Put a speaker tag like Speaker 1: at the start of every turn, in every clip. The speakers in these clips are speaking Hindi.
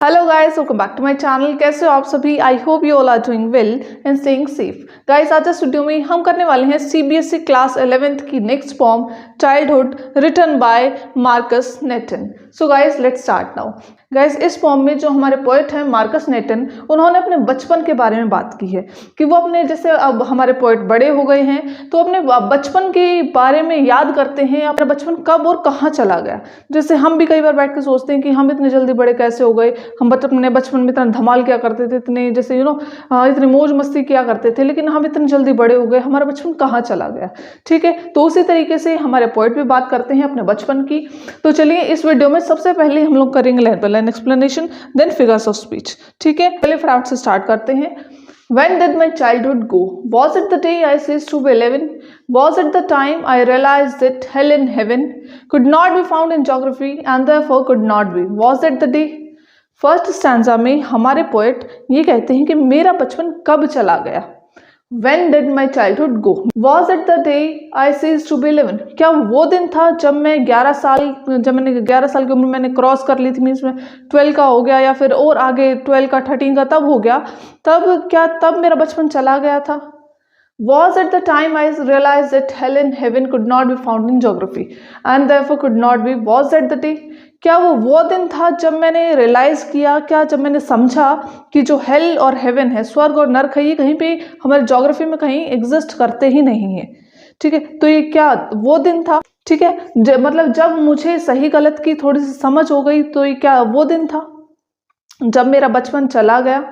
Speaker 1: Hello guys, welcome back to my channel. कैसे हो आप सभी? I hope you all are doing well and staying safe. Guys, आज इस वीडियो में हम करने वाले हैं सीबीएसई क्लास 11th की next poem childhood written by Markus Natan. So guys, let's start now. Guys, इस पोएम में जो हमारे पोएट हैं मार्कस नेटन, उन्होंने अपने बचपन के बारे में बात की है कि वो अपने, जैसे अब हमारे पोएट बड़े हो गए हैं तो अपने बचपन के बारे में याद करते हैं, अपना बचपन कब और कहाँ चला गया। जैसे हम भी कई बार बैठ के सोचते हैं कि हम इतने जल्दी बड़े कैसे हो गए, हम अपने बचपन में इतना धमाल क्या करते थे, इतने जैसे इतनी मौज मस्ती किया करते थे, लेकिन हम इतने जल्दी बड़े हो गए, हमारा बचपन कहाँ चला गया। ठीक है, तो उसी तरीके से हमारे पोएट भी बात करते हैं अपने बचपन की। तो चलिए, इस वीडियो में सबसे पहले हम लोग करेंगे line by line explanation, then figures of speech. ठीक है, पहले फटाफट से स्टार्ट करते हैं। When did my childhood go? Was it the day I ceased to be 11? Was it the time I realized that hell and heaven could not be found in geography and therefore could not be? Was it the day? First stanza में हमारे पोएट ये कहते हैं कि मेरा बचपन कब चला गया। When did my childhood go? Was it the day I ceased to be 11? क्या वो दिन था जब मैंने 11 साल की उम्र मैंने क्रॉस कर ली थी, मीन्स में 12 का हो गया या फिर और आगे 12 का 13 का तब हो गया, तब मेरा बचपन चला गया था। Was it the time I realized that hell and heaven could not be found in geography and therefore could not be? Was that the day? क्या वो दिन था जब मैंने रियलाइज किया, जब मैंने समझा कि जो हेल और हेवन है, स्वर्ग और नर्क है, ये कहीं पे हमारे ज्योग्राफी में कहीं एग्जिस्ट करते ही नहीं है। ठीक है, तो ये क्या वो दिन था? ठीक है, मतलब जब मुझे सही गलत की थोड़ी सी समझ हो गई, तो ये क्या वो दिन था जब मेरा बचपन चला गया।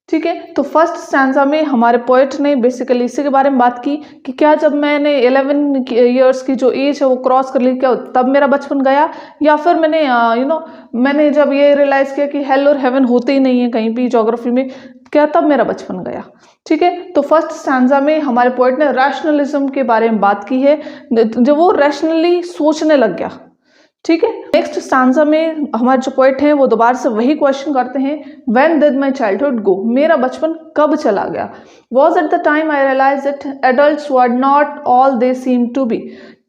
Speaker 1: ठीक है, तो फर्स्ट स्टैंजा में हमारे पोएट ने बेसिकली इसी के बारे में बात की कि क्या जब मैंने 11 ईयर्स की जो एज है वो क्रॉस कर ली, क्या तब मेरा बचपन गया, या फिर मैंने मैंने जब ये रियलाइज किया कि हेल और हेवन होते ही नहीं है कहीं भी ज्योग्राफी में, क्या तब मेरा बचपन गया। ठीक है, तो फर्स्ट स्टैंजा में हमारे पोएट ने रैशनलिज्म के बारे में बात की है, जब वो रैशनली सोचने लग गया। ठीक है, नेक्स्ट स्टैंजा में हमारे जो पोएट हैं वो दोबारा से वही क्वेश्चन करते हैं, when did my childhood go? मेरा बचपन कब चला गया। Was at the time I realise that adults were not all they seem to be?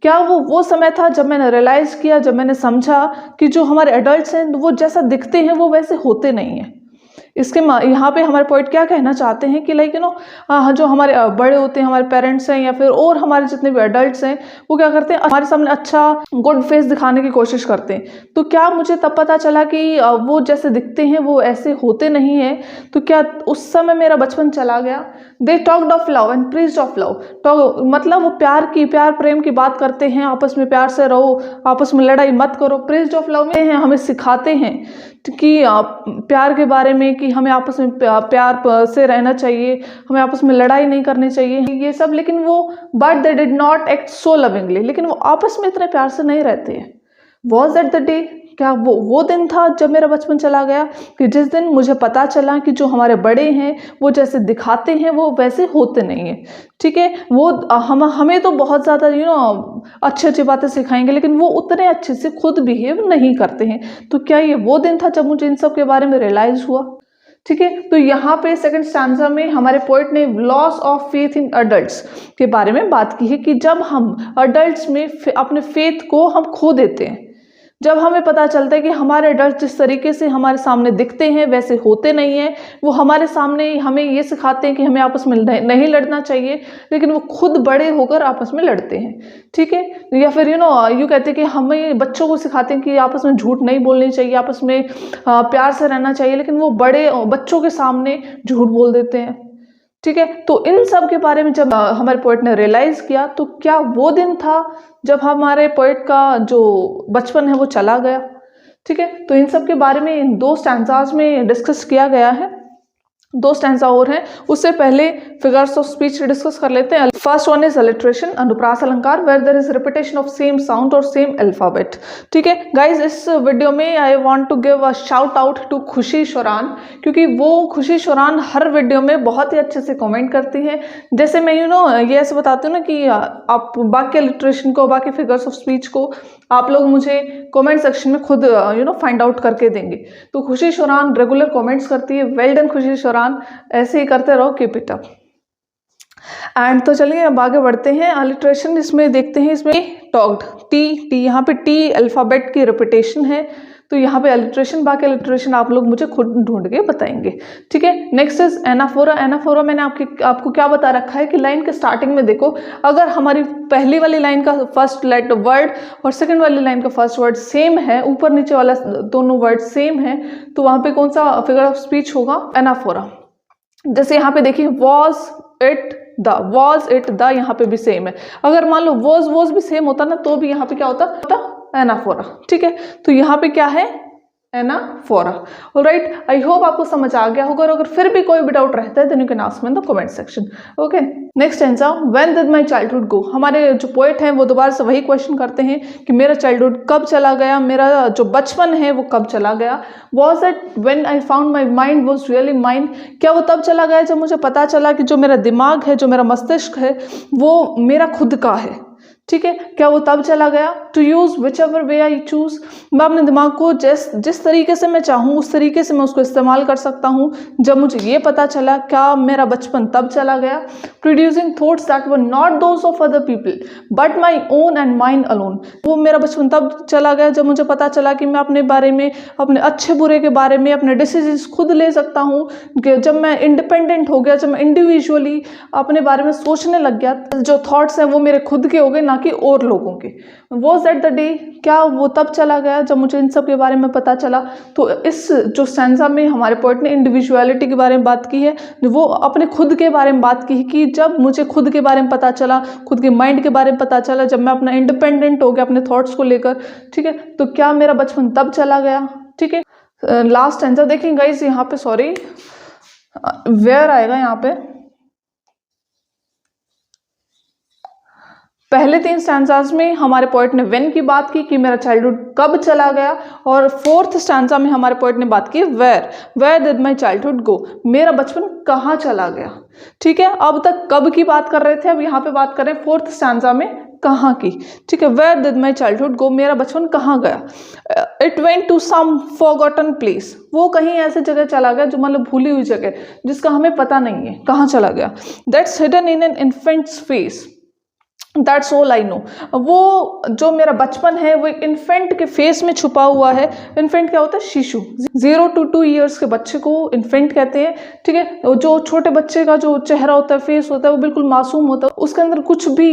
Speaker 1: क्या वो समय था जब मैंने रियलाइज किया, जब मैंने समझा कि जो हमारे एडल्ट्स हैं वो जैसा दिखते हैं वो वैसे होते नहीं हैं। इसके यहाँ पे हमारे पोएट क्या कहना चाहते हैं कि लाइक जो हमारे बड़े होते हैं, हमारे पेरेंट्स हैं या फिर और हमारे जितने भी एडल्ट्स हैं, वो क्या करते हैं, हमारे सामने अच्छा गुड फेस दिखाने की कोशिश करते हैं। तो क्या मुझे तब पता चला कि वो जैसे दिखते हैं वो ऐसे होते नहीं हैं, तो क्या उस समय मेरा बचपन चला गया। They talked of love and preached of love, तो मतलब वो प्यार प्रेम की बात करते हैं, आपस में प्यार से रहो, आपस में लड़ाई मत करो। प्रीच्ड ऑफ लव में हमें सिखाते हैं कि प्यार के बारे में, कि हमें आपस में प्यार से रहना चाहिए, हमें आपस में लड़ाई नहीं करनी चाहिए, ये सब। लेकिन वो but they did not act so lovingly, लेकिन वो आपस में इतने प्यार से नहीं रहते हैं। Was that the day? क्या वो दिन था जब मेरा बचपन चला गया, कि जिस दिन मुझे पता चला कि जो हमारे बड़े हैं वो जैसे दिखाते हैं वो वैसे होते नहीं हैं। ठीक है, वो हमें तो बहुत ज़्यादा अच्छी अच्छी बातें सिखाएंगे, लेकिन वो उतने अच्छे से खुद बिहेव नहीं करते हैं। तो क्या ये वो दिन था जब मुझे इन सब के बारे में रियलाइज हुआ। ठीक है, तो यहाँ पे सेकंड स्टैंजा में हमारे पोएट ने loss of faith in adults के बारे में बात की है, कि जब हम अडल्ट्स में अपने फेथ को हम खो देते हैं, जब हमें पता चलता है कि हमारे एडल्ट जिस तरीके से हमारे सामने दिखते हैं वैसे होते नहीं हैं, वो हमारे सामने हमें ये सिखाते हैं कि हमें आपस में नहीं लड़ना चाहिए, लेकिन वो खुद बड़े होकर आपस में लड़ते हैं। ठीक है, या फिर यूँ कहते हैं कि हमें बच्चों को सिखाते हैं कि आपस में झूठ नहीं बोलनी चाहिए, आपस में प्यार से रहना चाहिए, लेकिन वो बड़े बच्चों के सामने झूठ बोल देते हैं। ठीक है, तो इन सब के बारे में जब हमारे पोएट ने रियलाइज किया, तो क्या वो दिन था जब हमारे पोएट का जो बचपन है वो चला गया। ठीक है, तो इन सब के बारे में इन दो स्टैंजाज में डिस्कस किया गया है। दो स्टैंजा और हैं, उससे पहले फिगर्स ऑफ स्पीच डिस्कस कर लेते हैं। फर्स्ट वन इज अलिट्रेशन, अनुप्रास अलंकार, where there is repetition of same sound और सेम अल्फाबेट। ठीक है गाइज, इस वीडियो में I want to give a shout out to Khushi Shoran, क्योंकि वो खुशी शोरान हर वीडियो में बहुत ही अच्छे से कमेंट करती है। जैसे मैं ये ऐसे बताती हूँ ना कि आप बाकी अलिट्रेशन को, बाकी फिगर्स ऑफ स्पीच को आप लोग मुझे कमेंट सेक्शन में खुद फाइंड आउट करके देंगे। तो खुशी शोरान रेगुलर कमेंट्स करती है। वेल डन खुशी शोरान, ऐसे ही करते रहो, कीप इट अप। एंड तो चलिए अब आगे बढ़ते हैं। अलिट्रेशन इसमें देखते हैं, इसमें टॉक्ड, टी यहाँ पे टी अल्फाबेट की रिपीटेशन है, तो यहाँ पे अलिट्रेशन, बाकी अलिट्रेशन आप लोग मुझे खुद ढूंढ के बताएंगे, ठीक है। Next is anaphora. एनाफोरा मैंने आपको क्या बता रखा है कि लाइन के स्टार्टिंग में देखो, अगर हमारी पहली वाली लाइन का फर्स्ट लेटर वर्ड और सेकंड वाली लाइन का फर्स्ट वर्ड सेम है, ऊपर नीचे वाला दोनों वर्ड सेम है, तो वहां पे कौन सा फिगर ऑफ स्पीच होगा? एनाफोरा। जैसे यहाँ पे देखिए was it the, was it the, यहाँ पे भी सेम है। अगर मान लो वॉज भी सेम होता ना तो भी यहाँ पे क्या होता? एनाफोरा, ठीक है। तो यहाँ पे क्या है? एनाफोरा। ऑलराइट, आई होप आपको समझ आ गया होगा, और अगर फिर भी कोई भी डाउट रहता है then you can ask me in the comment section. Okay, next answer, when did my childhood go. हमारे जो पोएट हैं वो दोबारा से वही क्वेश्चन करते हैं कि मेरा चाइल्डहुड कब चला गया, मेरा जो बचपन है वो कब चला गया। Was it when I found my mind was really mind. क्या वो तब चला गया जब मुझे पता चला कि जो मेरा दिमाग है, जो मेरा मस्तिष्क है, वो मेरा खुद का है, ठीक है। क्या वो तब चला गया? To use whichever way I choose. मैं अपने दिमाग को जिस तरीके से मैं चाहूँ उस तरीके से मैं उसको इस्तेमाल कर सकता हूँ। जब मुझे ये पता चला, क्या मेरा बचपन तब चला गया। Producing thoughts that were not those of other people but my own and mine alone. वो मेरा बचपन तब चला गया जब मुझे पता चला कि मैं अपने बारे में, अपने अच्छे बुरे के बारे में अपने डिसीजंस खुद ले सकता हूँ। जब मैं इंडिपेंडेंट हो गया, जब मैं इंडिविजुअली अपने बारे में सोचने लग गया, जो थॉट्स हैं वो मेरे खुद के हो गए, ना कि और लोगों के। वॉज दैट द डे, क्या वो तब चला गया जब मुझे इन सब के बारे में पता चला। तो इस जो स्टैंजा में हमारे पोएट ने इंडिविजुअलिटी के बारे में बात की है, वो अपने खुद के बारे में बात की है कि जब मुझे खुद के बारे में पता चला, खुद के माइंड के बारे में पता चला, जब मैं अपना इंडिपेंडेंट हो गया अपने थॉट्स को लेकर, ठीक है। तो क्या मेरा बचपन तब चला गया, ठीक है। लास्ट आंसर देखें गाइस, यहाँ पे सॉरी वेयर आएगा। यहाँ पे पहले 3 स्टैंजाज में हमारे पोएट ने व्हेन की बात की कि मेरा चाइल्डहुड कब चला गया, और 4th स्टैंजा में हमारे पोएट ने बात की where did my childhood go, मेरा बचपन कहाँ चला गया, ठीक है। अब तक कब की बात कर रहे थे, अब यहाँ पे बात कर रहे हैं 4th स्टैंजा में कहाँ की, ठीक है। Where did my childhood go, मेरा बचपन कहाँ गया। It went to some forgotten place, वो कहीं ऐसे जगह चला गया जो मतलब भूली हुई जगह, जिसका हमें पता नहीं है कहाँ चला गया। That's hidden in an infants face, that's all I know. वो जो मेरा बचपन है वो एक इन्फेंट के फेस में छुपा हुआ है। इन्फेंट क्या होता है? शिशु। 0 to 2 ईयर्स के बच्चे को इन्फेंट कहते हैं, ठीक है। जो छोटे बच्चे का जो चेहरा होता है, फेस होता है, वो बिल्कुल मासूम होता है, उसके अंदर कुछ भी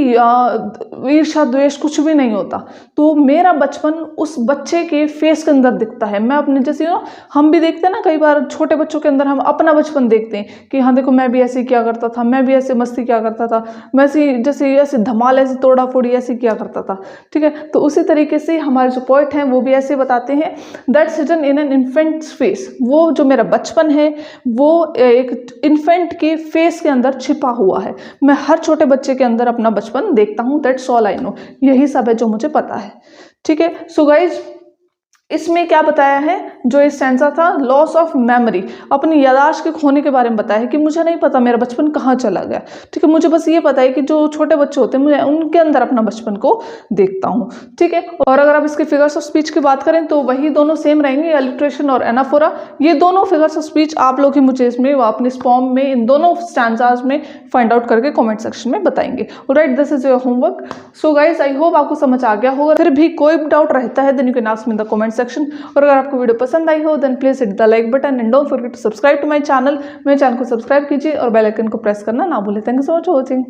Speaker 1: ईर्ष्या द्वेष कुछ भी नहीं होता। तो मेरा बचपन उस बच्चे के फेस के अंदर दिखता है। मैं अपने जैसे हम भी देखते हैं ना, कई बार छोटे बच्चों के अंदर हम अपना बचपन देखते हैं कि हाँ देखो मैं भी ऐसे किया करता था, मैं भी ऐसे मस्ती किया करता था, मैं जैसे ऐसे धमाल ऐसे तोड़ा फोड़ी ऐसे किया करता था, ठीक है। तो उसी तरीके से हमारे जो पोएट हैं वो भी ऐसे बताते हैं, that's hidden in an infants face, वो जो मेरा बचपन है वो एक इन्फेंट के फेस के अंदर छिपा हुआ है। मैं हर छोटे बच्चे के अंदर अपना बचपन देखता हूँ। दैट्स ऑल आई नो, यही सब है जो मुझे पता है, ठीक है। सो गाइज, इसमें क्या बताया है, जो ये स्टैंजा था, लॉस ऑफ मेमोरी, अपनी याददाश्त के खोने के बारे में बताया है कि मुझे नहीं पता मेरा बचपन कहाँ चला गया, ठीक है। मुझे बस ये पता है कि जो छोटे बच्चे होते हैं मुझे उनके अंदर अपना बचपन को देखता हूँ, ठीक है। और अगर आप इसके फिगर्स ऑफ स्पीच की बात करें तो वही दोनों सेम रहेंगे, अलिट्रेशन और एनाफोरा। ये दोनों फिगर्स ऑफ स्पीच आप लोग ही मुझे इसमें अपने इस फॉर्म में इन दोनों स्टैंजाज में फाइंड आउट करके कॉमेंट सेक्शन में बताएंगे। Alright, this is your homework. So guys, I hope आपको समझ आ गया होगा। फिर भी कोई डाउट रहता है then you can ask me in the comment section. और अगर आपको वीडियो पसंद आई हो then please hit the like button and don't forget to subscribe to my channel. मेरे चैनल को सब्सक्राइब कीजिए और बेल आइकन को प्रेस करना ना भूलें। Thank you so much for watching.